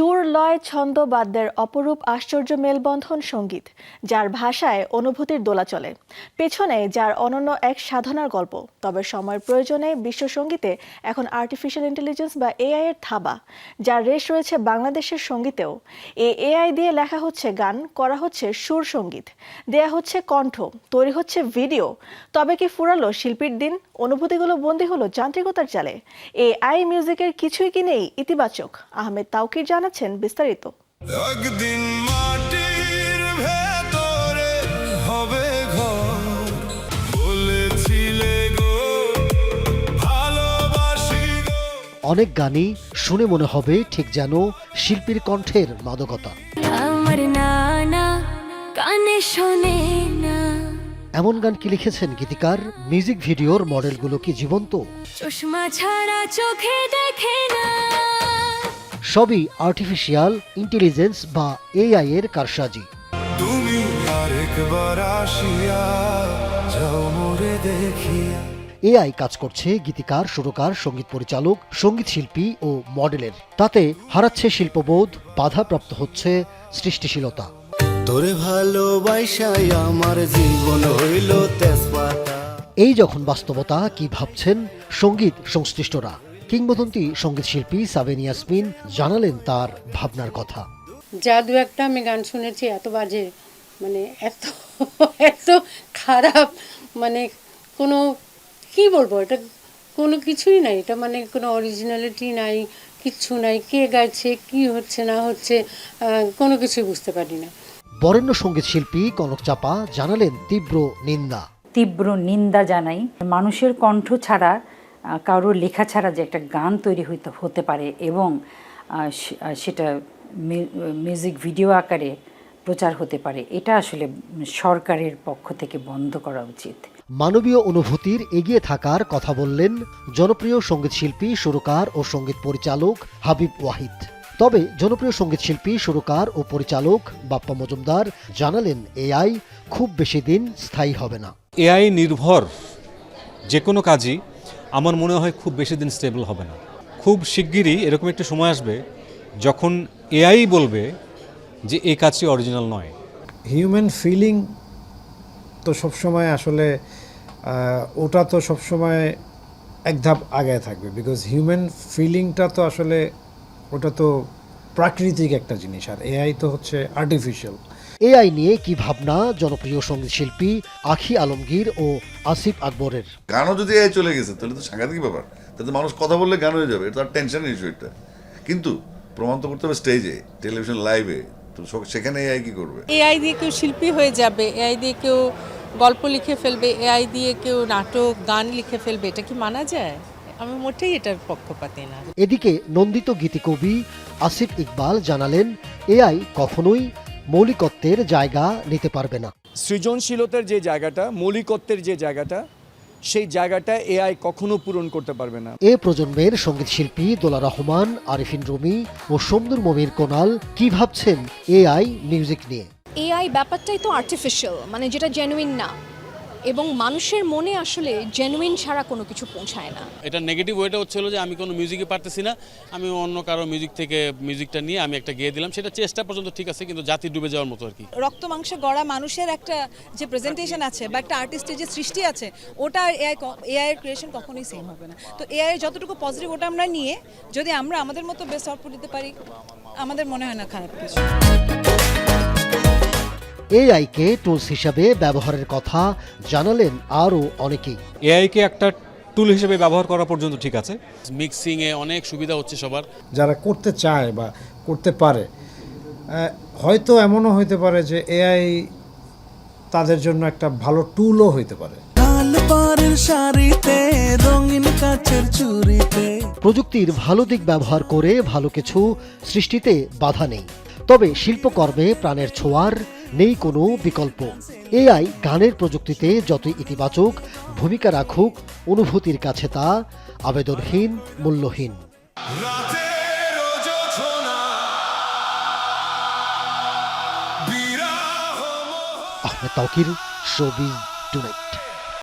সুর, লয়, ছন্দ, বাদ্যের অপরূপ আশ্চর্য মেলবন্ধন সঙ্গীত, যার ভাষায় অনুভূতির দোলা চলে। পেছনে যার অনন্য এক সাধনার গল্প। তবে সময়ের প্রয়োজনে বিশ্ব সঙ্গীতে এখন আর্টিফিশিয়াল ইন্টেলিজেন্স বা এআই এর থাবা, যার রেশ রয়েছে বাংলাদেশের সঙ্গীতেও। এই এআই দিয়ে লেখা হচ্ছে গান, করা হচ্ছে সুর সঙ্গীত, দেয়া হচ্ছে কণ্ঠ, তৈরি হচ্ছে ভিডিও। তবে কি ফুরালো শিল্পীর দিন? অনুভূতিগুলো বন্দী হলো যান্ত্রিকতার জালে। এআই মিউজিকের কিছুই কি নেই ইতিবাচক? আহমেদ তাওকির জানাচ্ছেন বিস্তারিত। একদিন মাটির ভেতরে হবে ঘর, বলেছিলে গো ভালোবাসি গো। অনেক গানই শুনে মনে হবে ঠিক যেন শিল্পীর কণ্ঠের মাদকতা। আমার নানা কানে শোনে না। এমন গান কি লিখেছেন গীতিকার? মিউজিক ভিডিওর মডেলগুলো কি জীবন্ত? চশমা ছাড়া চোখে দেখে না। সবই আর্টিফিশিয়াল ইন্টেলিজেন্স বা এআই এর কারসাজি। তুমি আরেকবার আসিয়া যাও মোরে দেখিয়া। এআই কাজ করছে গীতিকার, সুরকার, সঙ্গীত পরিচালক, সঙ্গীত শিল্পী ও মডেলের। তাতে হারাচ্ছে শিল্পবোধ, বাধাপ্রাপ্ত হচ্ছে সৃষ্টিশীলতা। তোরে ভালোবাসাই আমার জীবন হইল তেজপাতা। এই যখন বাস্তবতা, কি ভাবছেন সঙ্গীত সংশ্লিষ্টরা? কিংবদন্তি সঙ্গীত শিল্পী সাবেন ইয়াসমিন জানালেন তার ভাবনার কথা। যা দু একটা আমি গান শুনেছি, এত বাজে, মানে এত এত খারাপ, মানে কোনো কি বলবো, এটা কোনো কিছুই নাই, এটা মানে কোনো অরিজিনালিটি নাই, কিচ্ছু নাই, কে গাইছে, কি হচ্ছে না হচ্ছে, কোনো কিছুই বুঝতে পারি না। বরেণ্য সঙ্গীত শিল্পী কনক চাপা জানালেন তীব্র নিন্দা। তীব্র নিন্দা জানাই। মানুষের কণ্ঠ ছাড়া, কারোর লেখা ছাড়া যে একটা গান তৈরি হতে পারে এবং সেটা মিউজিক ভিডিও আকারে প্রচার হতে পারে, এটা আসলে সরকারের পক্ষ থেকে বন্ধ করা উচিত। মানবীয় অনুভূতির এগিয়ে থাকার কথা বললেন জনপ্রিয় সঙ্গীত শিল্পী, সুরকার ও সঙ্গীত পরিচালক হাবিব ওয়াহিদ। তবে জনপ্রিয় সঙ্গীত শিল্পী, সুরকার ও পরিচালক বাপ্পা মজুমদার জানালেন এআই খুব বেশি দিন স্থায়ী হবে না। এআই নির্ভর যে কোনো কাজই আমার মনে হয় খুব বেশি দিন স্টেবল হবে না। খুব শিগগিরই এরকম একটা সময় আসবে যখন এআই বলবে যে এই কাজটি অরিজিনাল নয়। হিউম্যান ফিলিং তো সবসময় আসলে ওটা তো সবসময় এক ধাপ আগায় থাকবে, বিকজ হিউম্যান ফিলিংটা তো আসলে ওটা তো প্রাকৃতিক একটা জিনিস, আর এআই তো হচ্ছে আর্টিফিশিয়াল। এআই নিয়ে কি ভাবনা জনপ্রিয় সঙ্গীত শিল্পী আখি আলমগীর ও আসিফ আকবরের? গানও যদি এআই চলে গেছে তাহলে তো সাংঘাতিক ব্যাপার, তাহলে মানুষ কথা বললে গান হয়ে যাবে, এটা টেনশনের ইস্যু। এটা কিন্তু প্রমাণ তো করতে হবে স্টেজে, টেলিভিশন লাইভে, তো সেখানে এআই কি করবে? এআই দিয়ে কেউ শিল্পী হয়ে যাবে, এআই দিয়ে কেউ গল্প লিখে ফেলবে, এআই দিয়ে কেউ নাটক গান লিখে ফেলবে, এটা কি মানা যায়? আমি মোটেই এটার পক্ষপাতী না। এদিকে নন্দিত গীতিকবি আসিফ ইকবাল জানালেন এআই কখনোই মৌলিকত্বের জায়গা নিতে পারবে না। সৃজনশীলতার যে জায়গাটা, মৌলিকত্বের যে জায়গাটা, সেই জায়গাটা এআই কখনো পূরণ করতে পারবে না। এ প্রজন্মের সঙ্গীত শিল্পী দোলা রহমান, আরিফিন রুমি ও শমদুর মমির কোনাল কি ভাবছেন এআই মিউজিক নিয়ে? এআই ব্যাপারটাই তো আর্টিফিশিয়াল, মানে যেটা জেনুইন না, এবং মানুষের মনে আসলে জেনুইন ছাড়া কোনো কিছু পৌঁছায় না। এটা নেগেটিভ ওয়েটা হচ্ছিল যে আমি কোনো মিউজিকে পারতেছি না, আমি অন্য কারো মিউজিক থেকে মিউজিকটা নিয়ে আমি একটা গেয়ে দিলাম, সেটা চেষ্টা পর্যন্ত ঠিক আছে, কিন্তু জাতি ডুবে যাওয়ার মতো আর কি। রক্ত মাংসে গড়া মানুষের একটা যে প্রেজেন্টেশন আছে বা একটা আর্টিস্টের যে সৃষ্টি আছে, ওটা এআই এর ক্রিয়েশন কখনোই সেম হবে না। তো এআই এর যতটুকু পজিটিভ ওটা আমরা নিয়ে যদি আমরা আমাদের মতো বেস্ট আউটপুট দিতে পারি, আমাদের মনে হয় না খারাপ কিছু। এআইকে টুলস হিসাবে ব্যবহারের কথা জানালেন আরও অনেকেই। এআইকে একটা টুল হিসেবে ব্যবহার করা পর্যন্ত ঠিক আছে, মিক্সিংয়ে অনেক সুবিধা হচ্ছে সবার। যারা করতে চায় বা করতে পারে, হয়তো এমনও হইতে পারে যে এআই তাদের জন্য একটা ভালো টুলও হইতে পারে। প্রযুক্তির ভালো দিক ব্যবহার করে ভালো কিছু সৃষ্টিতে বাধা নেই, তবে শিল্পকর্মে প্রাণের ছোঁয়ার নেই কোনো বিকল্প। এআই গানের প্রযুক্তিতে যতই ইতিবাচক ভূমিকা রাখুক, অনুভূতির কাছে তা আবেদনহীন, মূল্যহীন। Ahmed Tauquir, showbiz tonight.